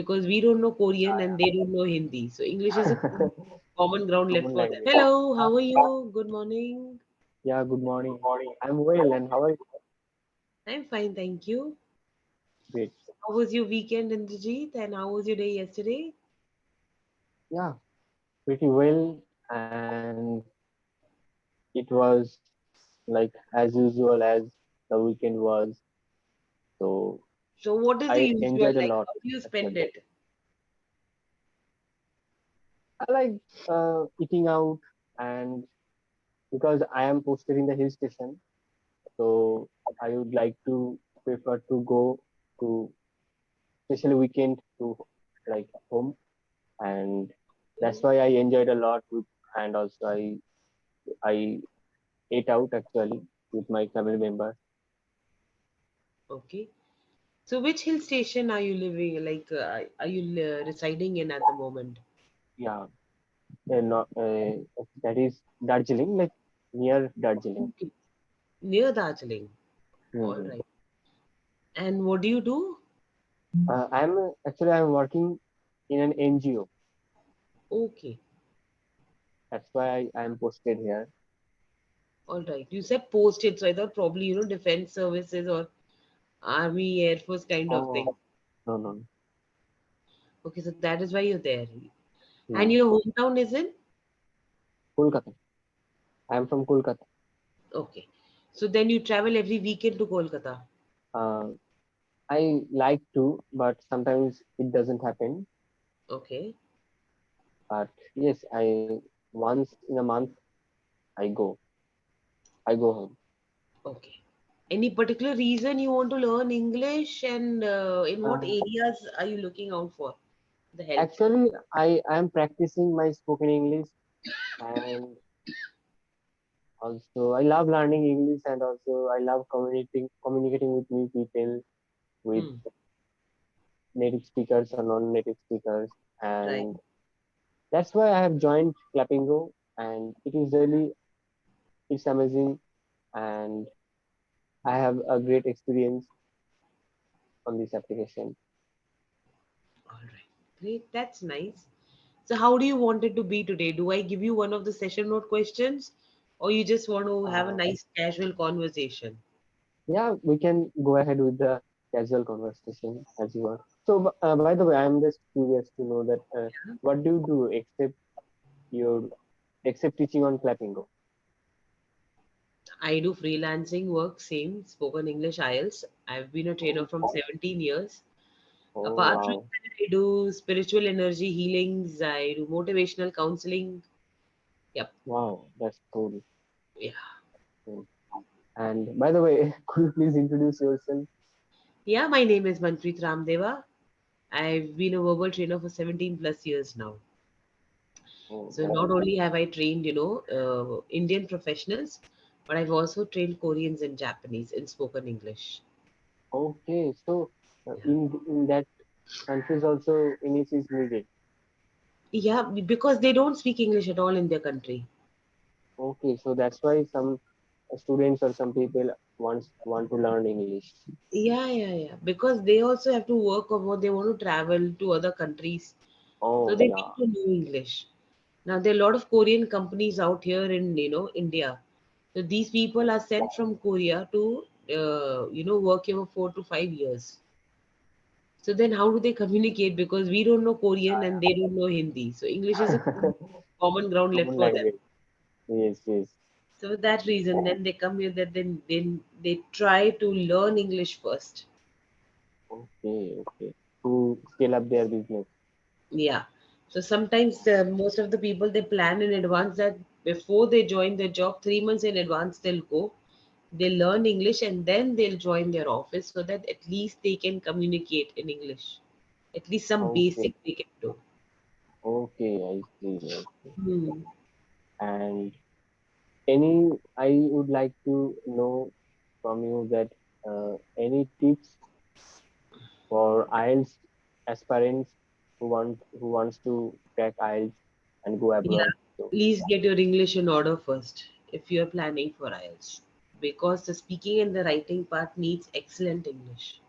because we don't know Korean and they don't know Hindi. So English is a common ground left Common for them. language. Hello, how are you? Good morning. Yeah, good morning. I'm well, and how are you? I'm fine, thank you. Great. How was your weekend, Indrajit? And how was your day yesterday? Yeah, pretty well, and it was like as usual as the weekend was. So So, what is the I usual enjoyed a like? lot How do you spend actually. it? I like eating out, and because I am posted in the hill station, so I would like to prefer to go to especially weekend to like home, and that's why I enjoyed a lot with, and also I ate out actually with my family members. Okay. So, which hill station are you living? Like, are you residing in at the moment? Yeah, not, that is Darjeeling, like near Darjeeling. Okay. Near Darjeeling. All Hmm. right. And what do you do? I'm working in an NGO. Okay. That's why I am posted here. All right. You said posted, so I thought probably, defense services or army, air force kind of Oh thing. no no. Okay, so that is why you're there. And Yeah, your hometown is in? Kolkata. I am from Kolkata. Okay. So then you travel every weekend to Kolkata. Uh, I like to, but sometimes it doesn't happen. Okay. But yes, I once in a month I go. I go home. Okay. Any particular reason you want to learn English and in what Uh, areas are you looking out for the help? Actually, I am practicing my spoken English, and also I love learning English, and also I love communicating with new people, with Hmm. native speakers or non-native speakers, Right. and that's why I have joined Clapingo, and it is really it's amazing, and I have a great experience on this application. All right. Great. That's nice. So how do you want it to be today? Do I give you one of the session note questions or you just want to have a Uh, nice casual conversation? yeah, we can go ahead with the casual conversation as you want. So, by the way, I'm just curious to know that what do you do your except teaching on Clapingo? I do freelancing work, same spoken English IELTS. I've been a trainer Oh, from 17 years. oh Apart from wow, that, I do spiritual energy healings, I do motivational counseling. Yep. wow, that's cool. Yeah. Cool. And by the way, could you please introduce yourself? Yeah, my name is Manpreet Ramdeva. I've been a verbal trainer for 17 plus years now. Oh, So not only have I trained, Indian professionals, but I've also trained Koreans and Japanese in spoken English. okay. So, Yeah. in that countries also English is needed. Yeah, because they don't speak English at all in their country. Okay, so that's why some students or some people want to learn English. Yeah, yeah, yeah. Because they also have to work or they want to travel to other countries. So Oh they need yeah. to know English. Now there are a lot of Korean companies out here in India. So these people are sent from Korea to work here for 4 to 5 years. So then how do they communicate? Because we don't know Korean and they don't know Hindi. So English is a common ground left Common for them. language. Yes, yes. So for that reason, then they come here that then they try to learn English first. Okay, okay. To scale up their business. Yeah. So sometimes most of the people they plan in advance that before they join their job, 3 months in advance they'll go, they'll learn English and then they'll join their office so that at least they can communicate in English. At least some Okay, basic they can do. okay. I see. I see. Hmm. And any, I would like to know from you that any tips for IELTS aspirants who wants to crack IELTS and go Yeah. abroad. So, Please get your English in order first if you're planning for IELTS. Because the speaking and the writing part needs excellent English.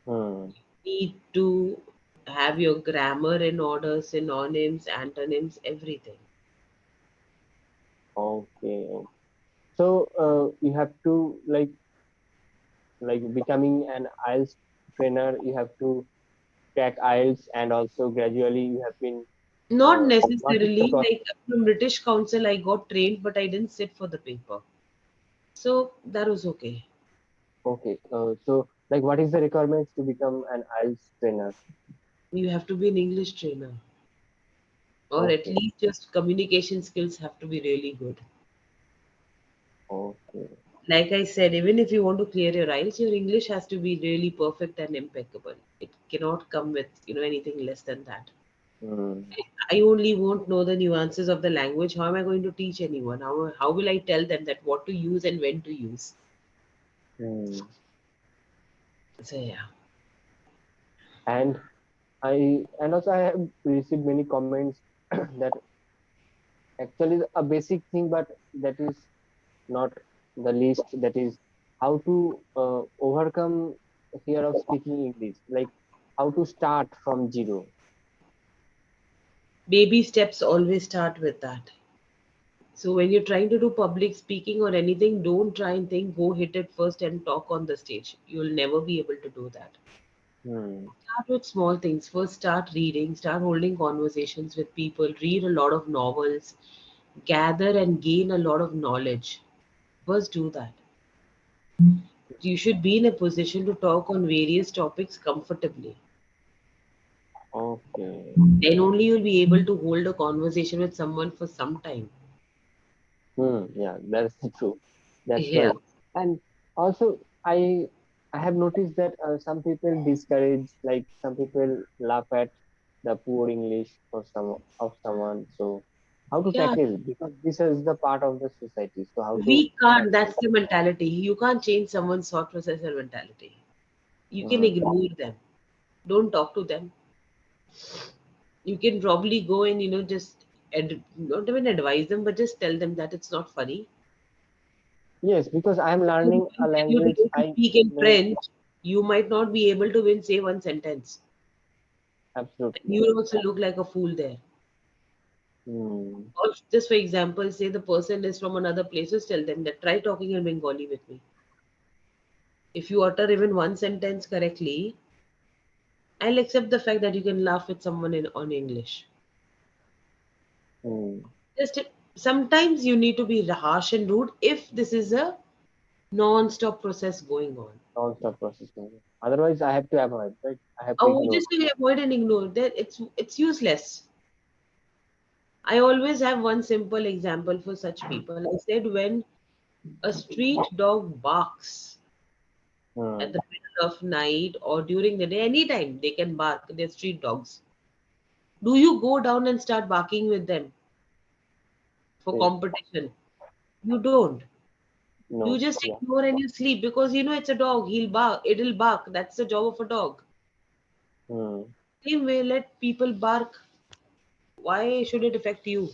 hmm, Need to have your grammar in order, synonyms, antonyms, everything. Okay. So you have to like becoming an IELTS trainer. You have to crack IELTS, and also gradually you have been. Not What is the necessarily process? like from British Council, I got trained, but I didn't sit for the paper. So that was okay. Okay. So like, what is the requirements to become an IELTS trainer? You have to be an English trainer, or at Okay. least just communication skills have to be really good. Okay. Like I said, even if you want to clear your IELTS, your English has to be really perfect and impeccable. It cannot come with, anything less than that. Hmm. I only won't know the nuances of the language. How am I going to teach anyone? How will I tell them that what to use and when to use? Hmm. So yeah. And and also I have received many comments that actually a basic thing, but that is not the least. That is how to overcome fear of speaking English. Like how to start from zero. Baby steps always start with that. So when you're trying to do public speaking or anything, don't try and think, go hit it first and talk on the stage. You'll never be able to do that. Hmm. Start with small things. First, start reading, start holding conversations with people, read a lot of novels, gather and gain a lot of knowledge. First, do that. You should be in a position to talk on various topics comfortably. Okay. Then only you'll be able to hold a conversation with someone for some time. Hmm. Yeah, that's true. That's Yeah. why. And also, I have noticed that some people discourage, like some people laugh at the poor English of someone. So, how to Yeah. tackle, because this is the part of the society. So, how to We can't. tackle? That's the mentality. You can't change someone's thought process and mentality. You can Hmm. ignore them. Don't talk to them. You can probably go and, just not even advise them, but just tell them that it's not funny. Yes, because I am When learning a you language. learn to I speak in may French, you might not be able to even say one sentence. absolutely. You will also look like a fool there. Hmm. Or just for example, say the person is from another place, just tell them that try talking in Bengali with me. If you utter even one sentence correctly, I'll accept the fact that you can laugh with someone on English. Hmm. Just sometimes you need to be harsh and rude if this is a non-stop process going on. Non-stop processing. Otherwise, I have to avoid. Right? I have to Oh, ignore. just to avoid and ignore that it's useless. I always have one simple example for such people. I said when a street dog barks at Hmm. the middle of night or during the day, anytime they can bark. They're street dogs. Do you go down and start barking with them for Yes. competition? You don't. You No. just Yeah. ignore and you sleep because you know it's a dog. He'll bark. It'll bark. That's the job of a dog. Hmm. Same way, let people bark. Why should it affect you?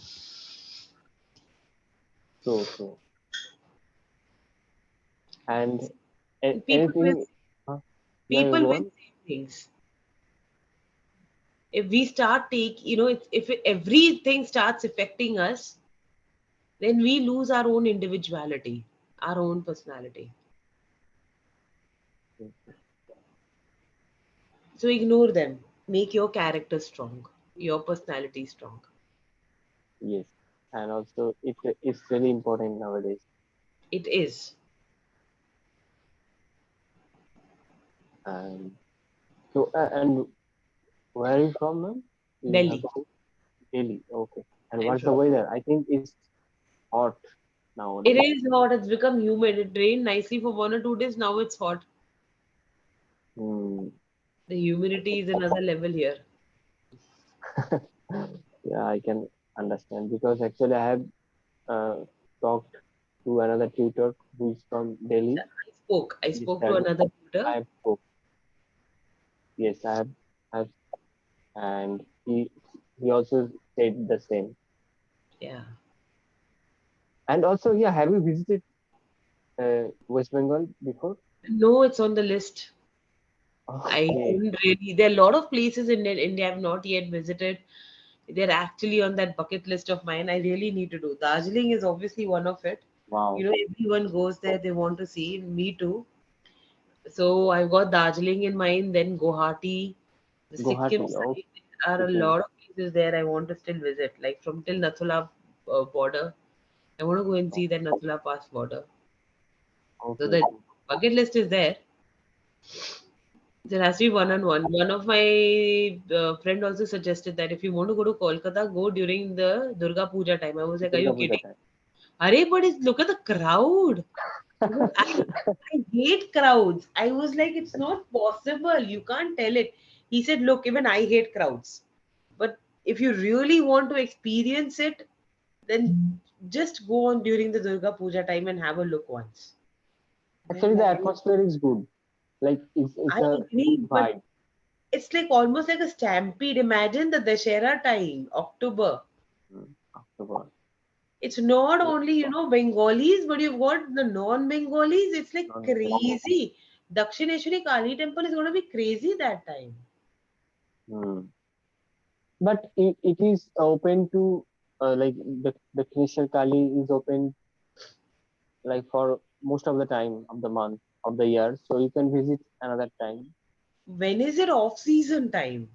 True. True. And People will anything. Huh? Yeah, you people go will on. say things. If we start if everything starts affecting us, then we lose our own individuality, our own personality. So ignore them. Make your character strong, your personality strong. Yes, and also it's really important nowadays. It is. And so, and where are you from, ma'am? You have Delhi. said Delhi. Okay. And I'm what's the from. weather? I think it's hot It nowadays. is hot. It's become humid. It rained nicely for 1 or 2 days. Now it's hot. Hmm. The humidity is another level here. Yeah, I can understand because actually I have uh, talked to another tutor who is from Delhi. I spoke. I He spoke to studied. another I tutor. have spoke. Yes, I have, and he also said the same. Yeah. And also, yeah, have you visited West Bengal before? No, it's on the list. I Okay. couldn't really. There are a lot of places in India I've not yet visited. They're actually on that bucket list of mine. I really need to do. Darjeeling is obviously one of it. Wow. Everyone goes there, they want to see. Me too. So I've got Darjeeling in mind, then Guwahati, the Sikkim Guwahati. side. Oh, There are a Sikkim. lot of places there I want to still visit, like from till Nathula border. I want to go and see that Nathula Pass border. So Okay. the bucket list is there. There has to be one on one. One of my friend also suggested that if you want to go to Kolkata, go during the Durga Puja time. I was like, are Durga you Puja kidding? time. Arey, but look at the crowd. Because I hate crowds. I was like, it's not possible. You can't tell it. He said, look, even I hate crowds. But if you really want to experience it, then just go on during the Durga Puja time and have a look once. Then Actually, the like, atmosphere is good. Like it's I a good agree, but vibe. it's like almost like a stampede. Imagine the Dashera time, October. October. It's not only, Bengalis, but you've got the non-Bengalis. It's like Non-veg. crazy. Dakshineshwari Kali temple is going to be crazy that time. Hmm. But it is open to like the Kineshwar Kali is open like for most of the time of the month of the year, so you can visit another time. When is it off-season time?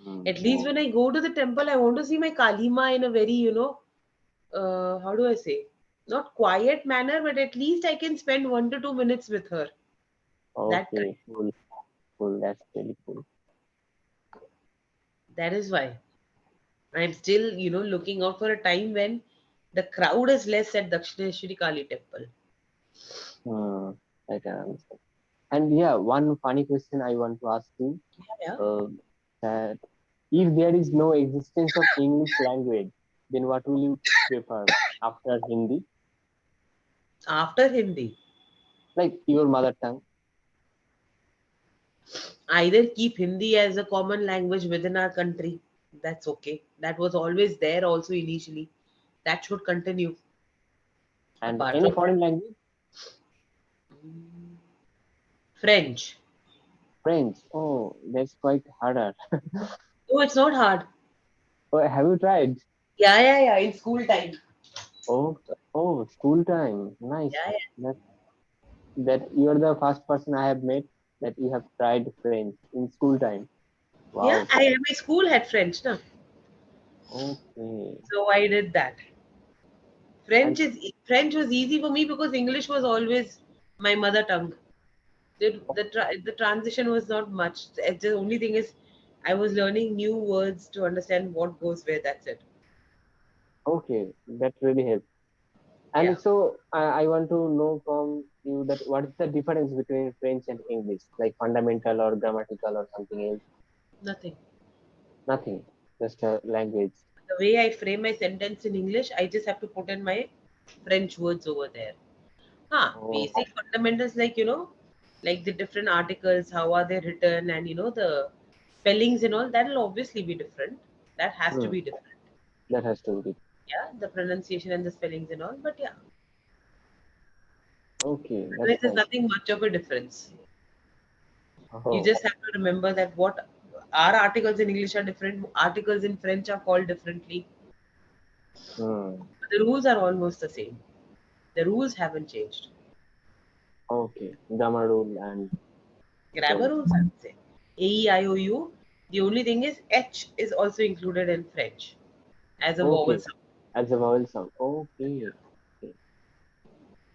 Hmm. At least when I go to the temple, I want to see my Kalima in a very, how do I say? Not quiet manner, but at least I can spend 1 to 2 minutes with her. That Okay, time. cool, cool. That's really cool. That is why. I'm still, looking out for a time when the crowd is less at Dakshineshwari Kali temple. Hmm. I can understand. And yeah, one funny question I want to ask you. Yeah. Uh, that if there is no existence of English language, then what will you prefer after Hindi? After Hindi, Like your mother tongue? either keep Hindi as a common language within our country. That's okay. That was always there also initially. That should continue. And Apart any from foreign language? French. French. Oh, that's quite harder. No, it's not hard. Oh, have you tried? Yeah, yeah, yeah. In school time. Oh, oh, school time. Nice. Yeah, yeah. That that you're the first person I have met that you have tried French in school time. Yeah, Wow. my school had French, no? Okay. So I did that. And French was easy for me because English was always my mother tongue. The transition was not much. The only thing is, I was learning new words to understand what goes where. That's it. okay, that really helps. Yeah, And so I want to know from you that what is the difference between French and English, like fundamental or grammatical or something else? nothing. Nothing, just a language. The way I frame my sentence in English, I just have to put in my French words over there. Oh, Basic fundamentals like like the different articles, how are they written, and the spellings and all. That'll obviously be different. That has to hmm, be different. that has to be Yeah, the pronunciation and the spellings and all. But yeah, okay. That's otherwise there's fine. nothing much of a difference. You Oh, just have to remember that what our articles in English are different, articles in French are called differently. hmm, But the rules are almost the same. The rules haven't changed. okay. Grammar rule and Grammar then rules are the same. A E I O U. The only thing is H is also included in French as a vowel okay sound. as a vowel sound. Okay, okay,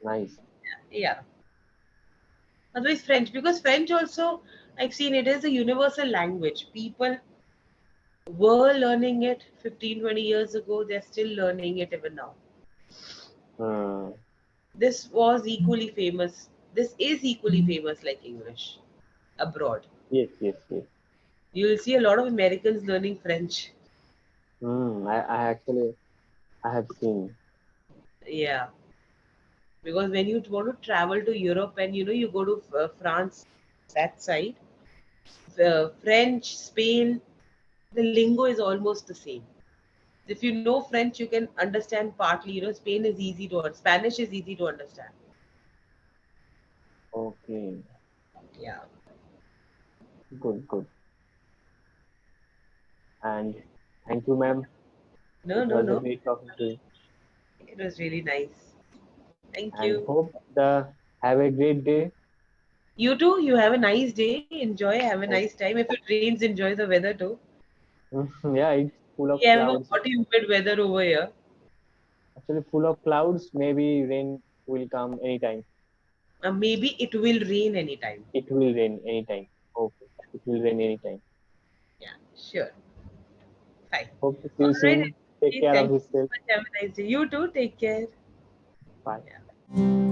nice. Yeah. Otherwise French, because French also I've seen it is a universal language. People were learning it 15, 20 years ago. They're still learning it even now. Hmm. This was equally famous. This is equally famous like English abroad. Yes, yes, yes. You will see a lot of Americans learning French. I actually I have seen. Yeah, because when you want to travel to Europe and you go to France, that side, French, Spain, the lingo is almost the same. If you know French, you can understand partly. Spain is easy to Spanish is easy to understand. Okay. Yeah. Good, good. And thank you, ma'am. No, It no, was a no. great talking to you. It was really nice. Thank And you. hope the have a great day. You too. You have a nice day. Enjoy. Have a nice Hope, time. If it rains, enjoy the weather too. yeah, it's full of We have a clouds. hot, humid weather over here. Actually, full of clouds. Maybe rain will come anytime. Maybe it will rain anytime. It will rain anytime. Okay, it will rain anytime. Yeah, sure. Fine. Hope to see All you right. soon. Take care Thank of you so yourself. much. Have a nice day. You too. Take care. Bye. Yeah.